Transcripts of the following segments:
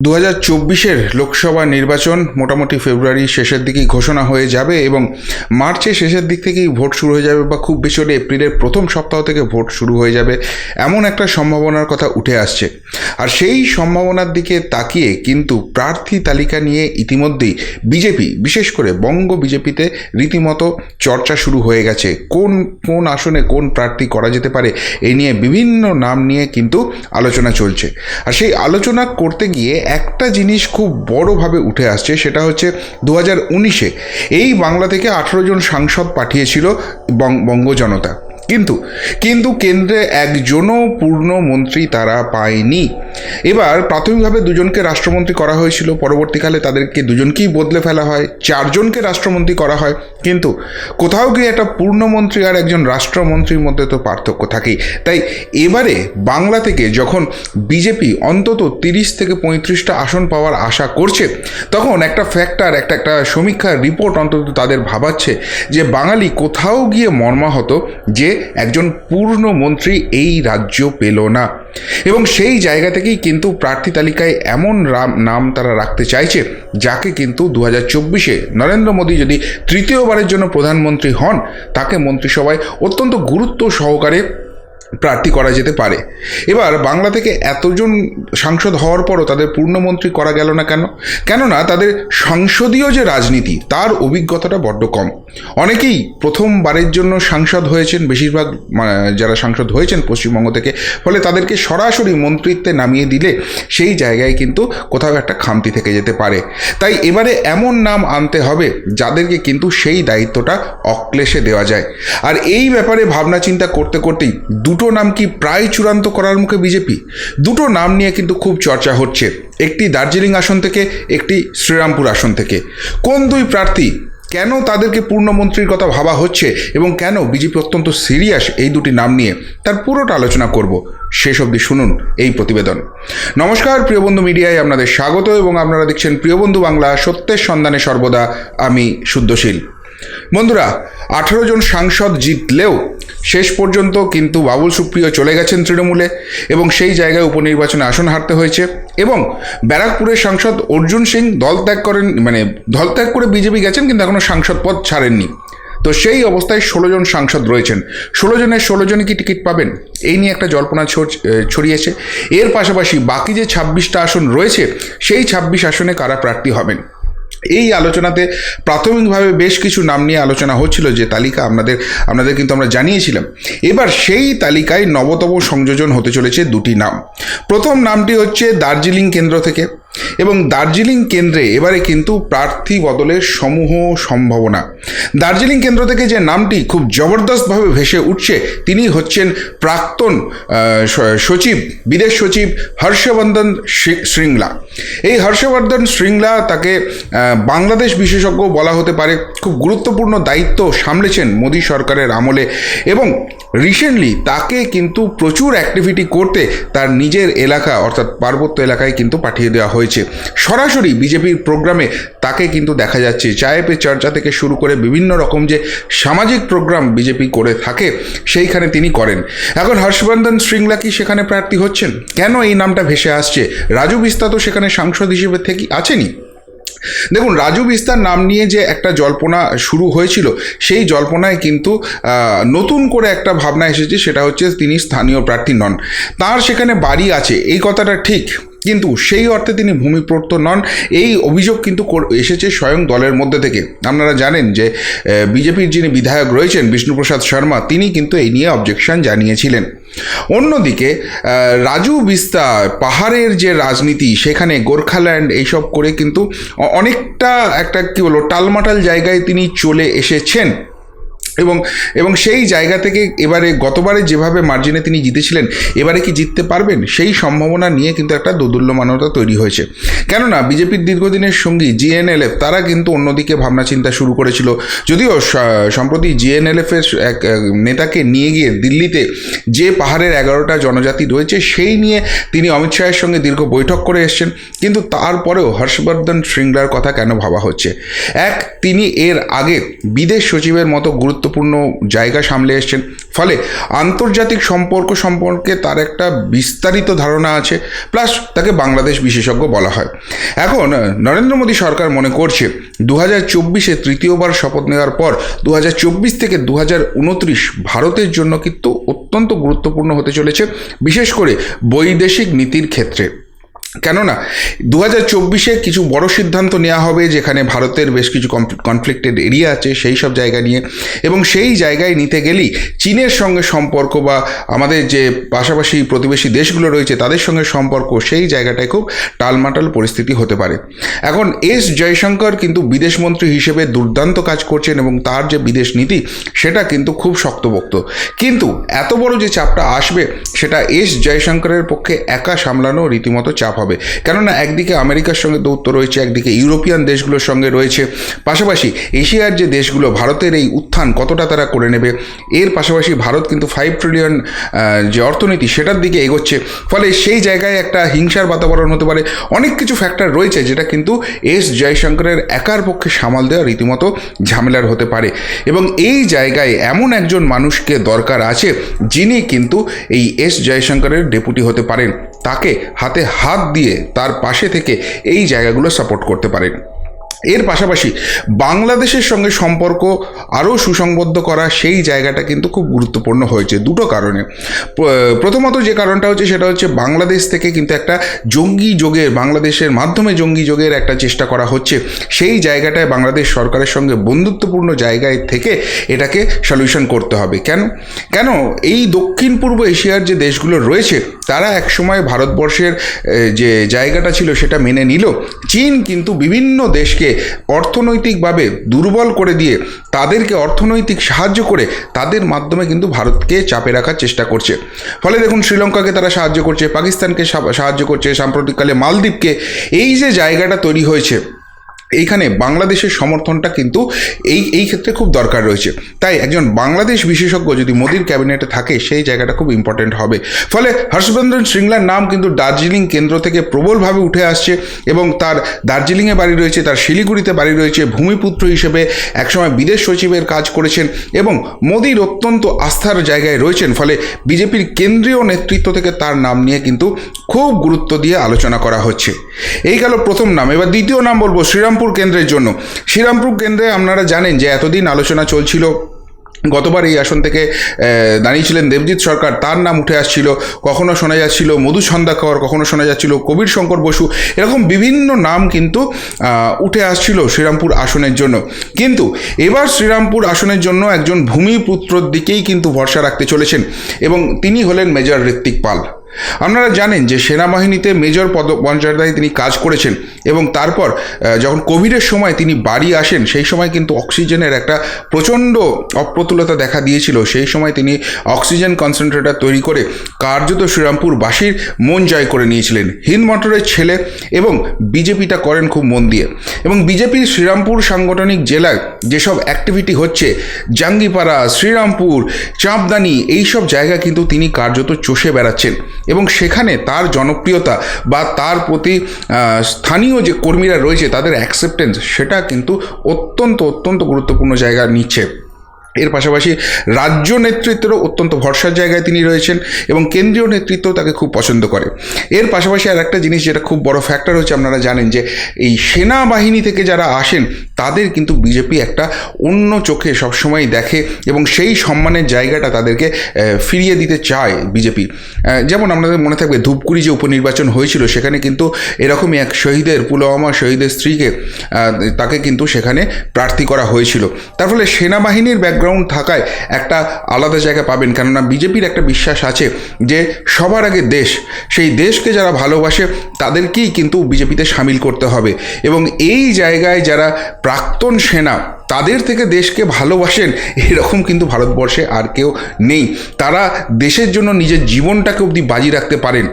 2024-এর লোকসভা নির্বাচন মোটামুটি ফেব্রুয়ারি শেষের দিকেই ঘোষণা হয়ে যাবে এবং মার্চের শেষের দিক থেকেই ভোট শুরু হয়ে যাবে, বা খুব বেশি হলে এপ্রিলের প্রথম সপ্তাহ থেকে ভোট শুরু হয়ে যাবে, এমন একটা সম্ভাবনার কথা উঠে আসছে। আর সেই সম্ভাবনার দিকে তাকিয়ে কিন্তু প্রার্থী তালিকা নিয়ে ইতিমধ্যেই বিজেপি, বিশেষ করে বঙ্গ বিজেপিতে রীতিমতো চর্চা শুরু হয়ে গেছে। কোন কোন আসনে কোন প্রার্থী করা যেতে পারে এই নিয়ে বিভিন্ন নাম নিয়ে কিন্তু আলোচনা চলছে। আর সেই আলোচনা করতে গিয়ে একটা জিনিস খুব বড়ভাবে উঠে আসছে, সেটা হচ্ছে 2019-এ এই বাংলা থেকে 18 জন সাংসদ পাঠিয়েছিল বঙ্গ জনতা, কিন্তু কেন্দ্রে একজনও পূর্ণ মন্ত্রী তারা পায়নি। এবার প্রাথমিকভাবে দুজনকে রাষ্ট্রমন্ত্রী করা হয়েছিল, পরবর্তীকালে তাদেরকে দুজনকেই বদলে ফেলা হয়, 4 জনকে রাষ্ট্রমন্ত্রী করা হয়। কিন্তু কোথাও গিয়ে একটা পূর্ণমন্ত্রী আর একজন রাষ্ট্রমন্ত্রীর মধ্যে তো পার্থক্য থাকেই। তাই এবারে বাংলা থেকে যখন বিজেপি অন্তত 30 থেকে 35টা আসন পাওয়ার আশা করছে, তখন একটা ফ্যাক্টর, একটা সমীক্ষার রিপোর্ট অন্তত তাদের ভাবাচ্ছে যে বাঙালি কোথাও গিয়ে মর্মাহত যে একজন পূর্ণমন্ত্রী এই রাজ্য পেল না। এবং সেই জায়গা থেকেই কিন্তু প্রার্থী তালিকায় এমন নাম তারা রাখতে চাইছে যাকে কিন্তু 2024-এ নরেন্দ্র মোদী যদি তৃতীয়বারের জন্য প্রধানমন্ত্রী হন, তাকে মন্ত্রিসভায় অত্যন্ত গুরুত্ব সহকারে প্রার্থী করা যেতে পারে। এবার বাংলা থেকে এতজন সাংসদ হওয়ার পরও তাদের পূর্ণমন্ত্রী করা গেল না কেন? কেননা তাদের সংসদীয় যে রাজনীতি, তার অভিজ্ঞতাটা বড্ড কম। অনেকেই প্রথমবারের জন্য সাংসদ হয়েছেন, বেশিরভাগ যারা সাংসদ হয়েছেন পশ্চিমবঙ্গ থেকে, ফলে তাদেরকে সরাসরি মন্ত্রিত্বে নামিয়ে দিলে সেই জায়গায় কিন্তু কোথাও একটা খামতি থেকে যেতে পারে। তাই এবারে এমন নাম আনতে হবে যাদেরকে কিন্তু সেই দায়িত্বটা অক্লেশে দেওয়া যায়। আর এই ব্যাপারে ভাবনা চিন্তা করতে করতেই দুটো নাম কি প্রায় চূড়ান্ত করার মুখে বিজেপি। দুটো নাম নিয়ে কিন্তু খুব চর্চা হচ্ছে, একটি দার্জিলিং আসন থেকে, একটি শ্রীরামপুর আসন থেকে। কোন দুই প্রার্থী, কেন তাদেরকে পূর্ণমন্ত্রীর কথা ভাবা হচ্ছে এবং কেন বিজেপি অত্যন্ত সিরিয়াস এই দুটি নাম নিয়ে, তার পুরোটা আলোচনা করব। শেষ অবধি শুনুন এই প্রতিবেদন। নমস্কার, প্রিয়বন্ধু মিডিয়ায় আপনাদের স্বাগত এবং আপনারা দেখছেন প্রিয়বন্ধু বাংলা, সত্যের সন্ধানে সর্বদা আমি শুদ্ধশীল। বন্ধুরা, 18 জন সাংসদ জিতলেও শেষ পর্যন্ত কিন্তু বাবুল সুপ্রিয় চলে গেছেন তৃণমূলে এবং সেই জায়গায় উপনির্বাচনে আসন হারতে হয়েছে। এবং ব্যারাকপুরের সাংসদ অর্জুন সিং দল ত্যাগ করে বিজেপি গেছেন, কিন্তু এখনও সাংসদ পদ ছাড়েননি। তো সেই অবস্থায় 16 জন সাংসদ রয়েছেন। 16 জনের 16 জনই কি টিকিট পাবেন, এই নিয়ে একটা জল্পনা ছড়িয়েছে। এর পাশাপাশি বাকি যে 26টা আসন রয়েছে, সেই 26 আসনে কারা প্রার্থী হবেন, এই আলোচনাতে প্রাথমিকভাবে বেশ কিছু নাম নিয়ে আলোচনা হচ্ছিল, যে তালিকা আপনাদের কিন্তু আমরা জানিয়েছিলাম। এবার সেই তালিকায় নবতম সংযোজন হতে চলেছে দুটি নাম। প্রথম নামটি হচ্ছে দার্জিলিং কেন্দ্র থেকে, এবং দার্জিলিং কেন্দ্রে এবারে কিন্তু প্রার্থী বদলের সমূহ সম্ভাবনা। দার্জিলিং কেন্দ্র থেকে যে নামটি খুব জবরদস্তভাবে ভেসে উঠছে, তিনি হচ্ছেন প্রাক্তন বিদেশ সচিব হর্ষবর্ধন শ্রিংলা। এই হর্ষবর্ধন শ্রিংলা, তাকে বাংলাদেশ বিশেষজ্ঞ বলা হতে পারে। খুব গুরুত্বপূর্ণ দায়িত্ব সামলেছেন মোদী সরকারের আমলে, এবং রিসেন্টলি তাকে কিন্তু প্রচুর অ্যাক্টিভিটি করতে তার নিজের এলাকা অর্থাৎ পার্বত্য এলাকায় কিন্তু পাঠিয়ে দেওয়া হয়েছে। সরাসরি বিজেপির প্রোগ্রামে তাকে কিন্তু দেখা যাচ্ছে। চায়ে পে চর্চা থেকে শুরু করে বিভিন্ন রকম যে সামাজিক প্রোগ্রাম বিজেপি করে থাকে, সেইখানে তিনি করেন। এখন হর্ষবর্ধন শ্রিংলা কি সেখানে প্রার্থী হচ্ছেন? কেন এই নামটা ভেসে আসছে? রাজু বিস্তা তো সেখানে সাংসদ হিসেবে থেকে আছেনই। দেখুন, রাজু বিস্তার নাম নিয়ে যে একটা জল্পনা শুরু হয়েছিল, সেই জল্পনায় কিন্তু নতুন করে একটা ভাবনা এসেছে, সেটা হচ্ছে তিনি স্থানীয় প্রার্থী নন। তার সেখানে বাড়ি আছে, এই কথাটা ঠিক, কিন্তু সেই অর্থে তিনি ভূমিপুত্র নন। এই অভিযোগ কিন্তু এসেছে স্বয়ং দলের মধ্যে থেকে। আপনারা জানেন যে বিজেপির যিনি বিধায়ক রয়েছেন বিষ্ণুপ্রসাদ শর্মা, তিনি কিন্তু এই নিয়ে অবজেকশন জানিয়েছিলেন। অন্যদিকে রাজু বিস্তা পাহাড়ের যে রাজনীতি, সেখানে গোর্খাল্যান্ড এইসব করে কিন্তু অনেকটা একটা টালমাটাল জায়গায় তিনি চলে এসেছেন। এবং সেই জায়গা থেকে এবারে গতবারে যেভাবে মার্জিনে তিনি জিতেছিলেন, এবারে কি জিততে পারবেন, সেই সম্ভাবনা নিয়ে কিন্তু একটা দোদুল্যমানতা তৈরি হয়েছে। কেননা বিজেপির দীর্ঘদিনের সঙ্গী জিএনএলএফ, তারা কিন্তু অন্যদিকে ভাবনা চিন্তা শুরু করেছিল। যদিও সম্প্রতি জিএনএলএফের এক নেতাকে নিয়ে গিয়ে দিল্লিতে যে পাহাড়ের 11টা জনজাতি রয়েছে, সেই নিয়ে তিনি অমিত শাহের সঙ্গে দীর্ঘ বৈঠক করে এসছেন। কিন্তু তারপরেও হর্ষবর্ধন শ্রিংলার কথা কেন ভাবা হচ্ছে? তিনি এর আগে বিদেশ সচিবের মতো গুরুত্বপূর্ণ গুরুত্বপূর্ণ জায়গা সামলে এসছেন, ফলে আন্তর্জাতিক সম্পর্ক সম্পর্কে তার একটা বিস্তারিত ধারণা আছে, প্লাস তাকে বাংলাদেশ বিশেষজ্ঞ বলা হয়। এখন নরেন্দ্র মোদী সরকার মনে করছে 2024-এ তৃতীয়বার শপথ নেওয়ার পর 2024 থেকে 2029 ভারতের জন্য কিন্তু অত্যন্ত গুরুত্বপূর্ণ হতে চলেছে, বিশেষ করে বৈদেশিক নীতির ক্ষেত্রে। কেননা 2024-এ কিছু বড় সিদ্ধান্ত নেওয়া হবে, যেখানে ভারতের বেশ কিছু কনফ্লিক্টেড এরিয়া আছে সেই সব জায়গা নিয়ে, এবং সেই জায়গায় নিতে গেলেই চীনের সঙ্গে সম্পর্ক বা আমাদের যে পাশাপাশি প্রতিবেশী দেশগুলো রয়েছে তাদের সঙ্গে সম্পর্ক, সেই জায়গাটায় খুব টালমাটাল পরিস্থিতি হতে পারে। এখন এস জয়শঙ্কর কিন্তু বিদেশমন্ত্রী হিসেবে দুর্দান্ত কাজ করছেন এবং তার যে বিদেশ নীতি সেটা কিন্তু খুব শক্তপোক্ত, কিন্তু এত বড় যে চাপটা আসবে সেটা এস জয়শঙ্করের পক্ষে একা সামলানো রীতিমতো চাপ হবে। কেননা একদিকে আমেরিকার সঙ্গে দৌত্য রয়েছে, একদিকে ইউরোপিয়ান দেশগুলোর সঙ্গে রয়েছে, পাশাপাশি এশিয়ার যে দেশগুলো ভারতের এই উত্থান কতটা তারা করে নেবে, এর পাশাপাশি ভারত কিন্তু 5 ট্রিলিয়ন যে অর্থনীতি সেটার দিকে এগোচ্ছে, ফলে সেই জায়গায় একটা হিংসার বাতাবরণ হতে পারে। অনেক কিছু ফ্যাক্টর রয়েছে যেটা কিন্তু এস জয়শঙ্করের একার পক্ষে সামাল দেওয়া রীতিমতো ঝামেলার হতে পারে, এবং এই জায়গায় এমন একজন মানুষকে দরকার আছে যিনি কিন্তু এই এস জয়শঙ্করের ডেপুটি হতে পারেন, তাকে হাতে হাত দিয়ে তার পাশে থেকে এই জায়গাগুলো সাপোর্ট করতে পারেন। এর পাশাপাশি বাংলাদেশের সঙ্গে সম্পর্ক আরও সুসংবদ্ধ করা সেই জায়গাটা কিন্তু খুব গুরুত্বপূর্ণ হয়েছে দুটো কারণে। প্রথমত যে কারণটা হচ্ছে সেটা হচ্ছে বাংলাদেশ থেকে কিন্তু একটা জঙ্গি যোগের, বাংলাদেশের মাধ্যমে জঙ্গি যোগের একটা চেষ্টা করা হচ্ছে, সেই জায়গাটায় বাংলাদেশ সরকারের সঙ্গে বন্ধুত্বপূর্ণ জায়গায় থেকে এটাকে সলিউশন করতে হবে। কেন এই দক্ষিণ পূর্ব এশিয়ার যে দেশগুলো রয়েছে তারা একসময় ভারতবর্ষের যে জায়গাটা ছিল সেটা মেনে নিল, চীন কিন্তু বিভিন্ন দেশকে অর্থনৈতিকভাবে দুর্বল করে দিয়ে তাদেরকে অর্থনৈতিক সাহায্য করে তাদের মাধ্যমে কিন্তু ভারতকে চাপে রাখার চেষ্টা করছে। ফলে দেখুন শ্রীলঙ্কাকে তারা সাহায্য করছে, পাকিস্তানকে সাহায্য করছে, সাম্প্রতিককালে মালদ্বীপকে। এই যে জায়গাটা তৈরি হয়েছে এইখানে বাংলাদেশের সমর্থনটা কিন্তু এই ক্ষেত্রে খুব দরকার রয়েছে। তাই একজন বাংলাদেশ বিশেষজ্ঞ যদি মোদির ক্যাবিনেটে থাকে সেই জায়গাটা খুব ইম্পর্টেন্ট হবে। ফলে হর্ষবর্ধন শ্রিংলার নাম কিন্তু দার্জিলিং কেন্দ্র থেকে প্রবলভাবে উঠে আসছে, এবং তার দার্জিলিংয়ে বাড়ি রয়েছে, তার শিলিগুড়িতে বাড়ি রয়েছে, ভূমিপুত্র হিসেবে একসময় বিদেশ সচিবের কাজ করেছেন এবং মোদির অত্যন্ত আস্থার জায়গায় রয়েছেন। ফলে বিজেপির কেন্দ্রীয় নেতৃত্ব থেকে তার নাম নিয়ে কিন্তু খুব গুরুত্ব দিয়ে আলোচনা করা হচ্ছে। এই গেল প্রথম নাম। এবার দ্বিতীয় নাম বলবো শ্রীরামপুর কেন্দ্রের জন্য। শ্রীরামপুর কেন্দ্রে আপনারা জানেন যে এতদিন আলোচনা চলছিল, গতবার এই আসন থেকে দাঁড়িয়েছিলেন দেবজিৎ সরকার, তার নাম উঠে আসছিল, কখনো শোনা যাচ্ছিল মধু সন্ধ্যাকর, কখনো শোনা যাচ্ছিল কবির শঙ্কর বসু, এরকম বিভিন্ন নাম কিন্তু উঠে আসছিল শ্রীরামপুর আসনের জন্য। কিন্তু এবার শ্রীরামপুর আসনের জন্য একজন ভূমিপুত্রর দিকেই কিন্তু ভরসা রাখতে চলেছেন, এবং তিনি হলেন মেজর ঋত্বিক পাল। আপনারা জানেন যে সেনাবাহিনীতে মেজর পর্যায়ে তিনি কাজ করেছেন, এবং তারপর যখন কোভিডের সময় তিনি বাড়ি আসেন সেই সময় কিন্তু অক্সিজেনের একটা প্রচণ্ড অপ্রতুলতা দেখা দিয়েছিল। সেই সময় তিনি অক্সিজেন কনসেন্ট্রেটর তৈরি করে কার্যত শ্রীরামপুরবাসীর মন জয় করে নিয়েছিলেন। হিন্দ মোটরের ছেলে, এবং বিজেপিটা করেন খুব মন দিয়ে, এবং বিজেপির শ্রীরামপুর সাংগঠনিক জেলায় যেসব অ্যাক্টিভিটি হচ্ছে, জাঙ্গিপাড়া, শ্রীরামপুর, চাঁপদানি, এইসব জায়গা কিন্তু তিনি কার্যত চষে বেড়াচ্ছেন, এবং সেখানে তার জনপ্রিয়তা বা তার প্রতি স্থানীয় যে কর্মীরা রয়েছে তাদের অ্যাকসেপ্টেন্স সেটা কিন্তু অত্যন্ত গুরুত্বপূর্ণ জায়গা নিচ্ছে। এর পাশাপাশি রাজ্য নেতৃত্বেরও অত্যন্ত ভরসার জায়গায় তিনি রয়েছেন, এবং কেন্দ্রীয় নেতৃত্ব তাকে খুব পছন্দ করে। এর পাশাপাশি আর একটা জিনিস যেটা খুব বড় ফ্যাক্টর হচ্ছে, আপনারা জানেন যে এই সেনাবাহিনী থেকে যারা আসেন তাদের কিন্তু বিজেপি একটা অন্য চোখে সবসময় দেখে, এবং সেই সম্মানের জায়গাটা তাদেরকে ফিরিয়ে দিতে চায় বিজেপি। যেমন আপনাদের মনে থাকবে ধূপগুড়ি যে উপনির্বাচন হয়েছিল, সেখানে কিন্তু এরকমই এক শহীদের, পুলওয়ামা শহীদের স্ত্রীকে তাকে কিন্তু সেখানে প্রার্থী করা হয়েছিল। তার ফলে সেনাবাহিনীর ব্যাকগ্রাউন্ড থাকায় একটা আলাদা জায়গা পাবেন, কেননা বিজেপির একটা বিশ্বাস আছে যে সবার আগে দেশ, সেই দেশকে যারা ভালোবাসে তাদেরকেই কিন্তু বিজেপিতে সামিল করতে হবে, এবং এই জায়গায় যারা প্রাক্তন সেনা তাদের থেকে দেশকে ভালোবাসেন এরকম কিন্তু ভারতবর্ষে আর কেউ নেই। তারা দেশের জন্য নিজের জীবনটাকে অবধি বাজি রাখতে পারেন।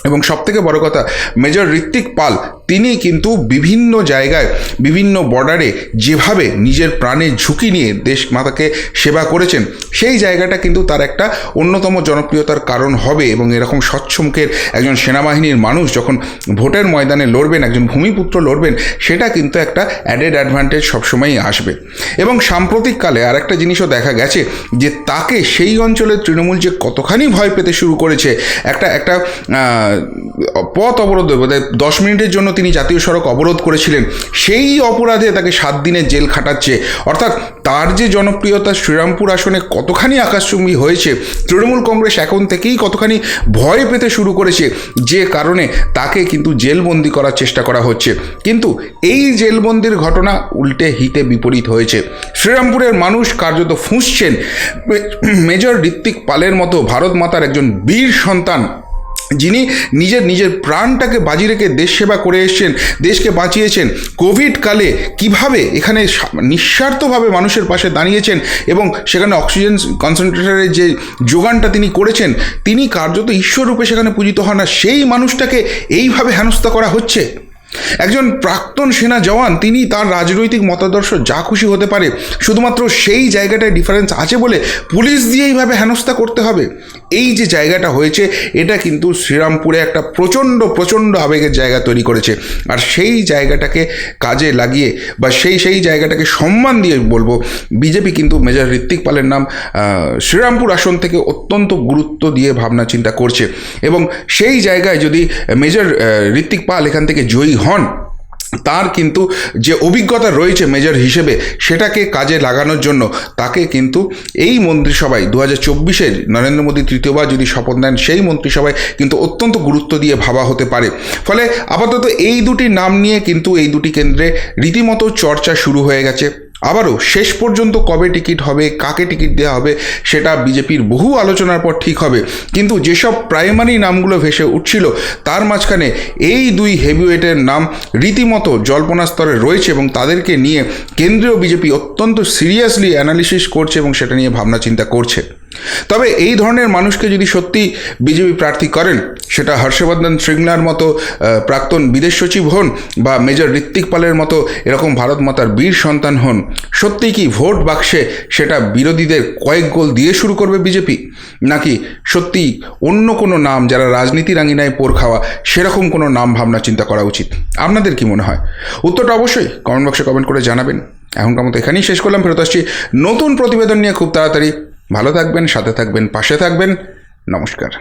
এবং সবথেকে বড় কথা, মেজর ঋত্বিক পাল তিনি কিন্তু বিভিন্ন জায়গায় বিভিন্ন বর্ডারে যেভাবে নিজের প্রাণের ঝুঁকি নিয়ে দেশ মাতাকে সেবা করেছেন, সেই জায়গাটা কিন্তু তার একটা অন্যতম জনপ্রিয়তার কারণ হবে। এবং এরকম স্বচ্ছমুখের একজন সেনাবাহিনীর মানুষ যখন ভোটের ময়দানে লড়বেন, একজন ভূমিপুত্র লড়বেন, সেটা কিন্তু একটা অ্যাডেড অ্যাডভান্টেজ সবসময়ই আসবে। এবং সাম্প্রতিককালে আর একটা জিনিসও দেখা গেছে যে তাকে সেই অঞ্চলের তৃণমূল যে কতখানি ভয় পেতে শুরু করেছে। একটা একটা পথ অবরোধ, 10 মিনিটের জন্য তিনি জাতীয় সড়ক অবরোধ করেছিলেন, সেই অপরাধে তাকে 7 দিনের জেল খাটাচ্ছে। অর্থাৎ তার যে জনপ্রিয়তা শ্রীরামপুর আসনে কতখানি আকাশচুম্বী হয়েছে, তৃণমূল কংগ্রেস এখন থেকেই কতখানি ভয় পেতে শুরু করেছে, যে কারণে তাকে কিন্তু জেলবন্দি করার চেষ্টা করা হচ্ছে। কিন্তু এই জেলবন্দির ঘটনা উল্টে হিতে বিপরীত হয়েছে। শ্রীরামপুরের মানুষ কার্যত ফুঁসছেন মেজর ঋত্বিক পালের মতো ভারত মাতার একজন বীর সন্তান, যিনি নিজের প্রাণটাকে বাজি রেখে দেশ সেবা করে এসছেন, দেশকে বাঁচিয়েছেন। কোভিড কালে কিভাবে এখানে নিঃস্বার্থভাবে মানুষের পাশে দাঁড়িয়েছেন এবং সেখানে অক্সিজেন কনসেন্ট্রেটরের যে যোগানটা তিনি করেছেন, তিনি কার্যত ঈশ্বররূপে সেখানে পূজিত হন না, সেই মানুষটাকে এইভাবে হেনস্থা করা হচ্ছে। একজন প্রাক্তন সেনা জওয়ান, তিনি তার রাজনৈতিক মতাদর্শ যা খুশি হতে পারে, শুধুমাত্র সেই জায়গাটায় ডিফারেন্স আছে বলে পুলিশ দিয়ে এইভাবে হেনস্থা করতে হবে। এই যে জায়গাটা হয়েছে, এটা কিন্তু শ্রীরামপুরে একটা প্রচণ্ড আবেগের জায়গা তৈরি করেছে। আর সেই জায়গাটাকে কাজে লাগিয়ে বা সেই জায়গাটাকে সম্মান দিয়ে বলবো, বিজেপি কিন্তু মেজর ঋত্বিক পালের নাম শ্রীরামপুর আসন থেকে অত্যন্ত গুরুত্ব দিয়ে ভাবনা চিন্তা করছে। এবং সেই জায়গায় যদি মেজর ঋত্বিক পাল এখান থেকে জয়ী হন, তার কিন্তু যে অভিজ্ঞতা রয়েছে মেজর হিসেবে, সেটাকে কাজে লাগানোর জন্য তাকে কিন্তু এই মন্ত্রিসভায় 2024-এর নরেন্দ্র মোদী তৃতীয়বার যদি শপথ নেন, সেই মন্ত্রিসভায় কিন্তু অত্যন্ত গুরুত্ব দিয়ে ভাবা হতে পারে। ফলে আপাতত এই দুটি নাম নিয়ে কিন্তু এই দুটি কেন্দ্রে রীতিমতো চর্চা শুরু হয়ে গেছে। আবারও শেষ পর্যন্ত কবে টিকিট হবে, কাকে টিকিট দেওয়া হবে, সেটা বিজেপির বহু আলোচনার পর ঠিক হবে। কিন্তু যেসব প্রাইমারি নামগুলো ভেসে উঠছিল, তার মাঝখানে এই দুই হেভিওয়েটের নাম রীতিমতো জল্পনা স্তরে রয়েছে এবং তাদেরকে নিয়ে কেন্দ্রীয় বিজেপি অত্যন্ত সিরিয়াসলি অ্যানালিসিস করছে এবং সেটা নিয়ে ভাবনা চিন্তা করছে। তবে এই ধরনের মানুষকে যদি সত্যি বিজেপি প্রার্থী করেন, সেটা হর্ষবর্ধন শ্রিংলার মতো প্রাক্তন বিদেশ সচিব হন বা মেজর ঋত্বিক পালের মতো এরকম ভারত মাতার বীর সন্তান হন, সত্যি কি ভোট বাক্সে সেটা বিরোধীদের কয়েক গোল দিয়ে শুরু করবে বিজেপি, নাকি সত্যি অন্য কোনো নাম, যারা রাজনীতির আঙিনায় পোর খাওয়া, সেরকম কোনো নাম ভাবনা চিন্তা করা উচিত? আপনাদের কি মনে হয়? উত্তরটা অবশ্যই কমেন্ট বক্সে কমেন্ট করে জানাবেন। এখনকার মতো এখানেই শেষ করলাম, ফেরত আসছি নতুন প্রতিবেদন নিয়ে খুব তাড়াতাড়ি। ভালো থাকবেন, সাথে থাকবেন, পাশে থাকবেন। নমস্কার।